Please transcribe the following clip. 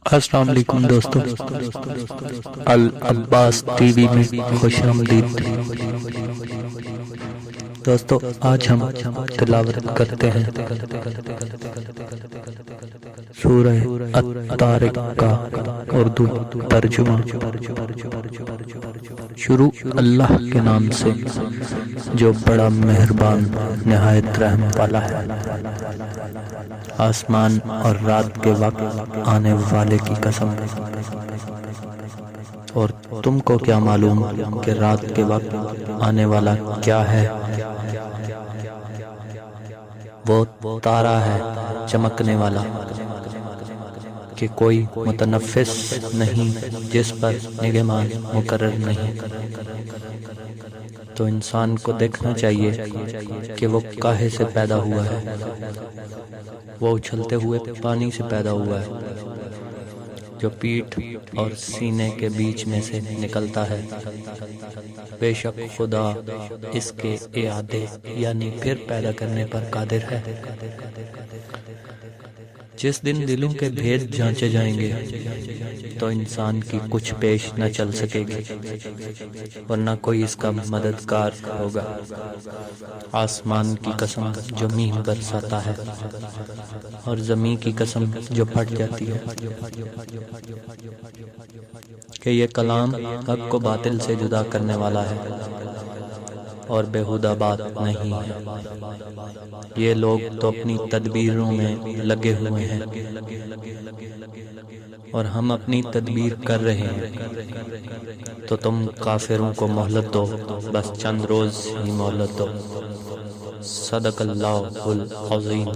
السلام علیکم دوستو، العباس ٹی وی میں خوش آمدید۔ دوستو آج ہم تلاوت کرتے ہیں سورہ الطارق کا اردو ترجمہ۔ شروع اللہ کے نام سے جو بڑا مہربان نہایت رحم والا ہے۔ آسمان اور رات کے وقت آنے والے کی قسم، اور تم کو کیا معلوم کہ رات کے وقت آنے والا کیا ہے؟ وہ تارا ہے چمکنے والا کہ کوئی متنفس نہیں، جس پر نگہبان مقرر نہیں۔ تو انسان کو دیکھنا چاہیے کہ وہ کاہے سے پیدا ہوا ہے۔ وہ اچھلتے ہوئے پانی سے پیدا ہوا ہے جو پیٹھ اور سینے کے بیچ میں سے نکلتا ہے۔ بے شک خدا اس کے اعادے یعنی پھر پیدا کرنے پر قادر ہے۔ جس دن دلوں کے بھید جانچے جائیں گے تو انسان کی کچھ پیش نہ چل سکے گی، ورنہ کوئی اس کا مددگار ہوگا۔ آسمان کی قسم جو میہ برساتا ہے، اور زمین کی قسم جو پھٹ جاتی ہے، کہ یہ کلام حق کو باطل سے جدا کرنے والا ہے اور بےہودہ بات نہیں ہے۔ یہ لوگ تو اپنی تدبیروں میں لگے ہوئے ہیں، اور ہم اپنی تدبیر کر رہے ہیں، تو تم کافروں کو مہلت دو، بس چند روز ہی مہلت دو۔ صدق اللہ العظیم۔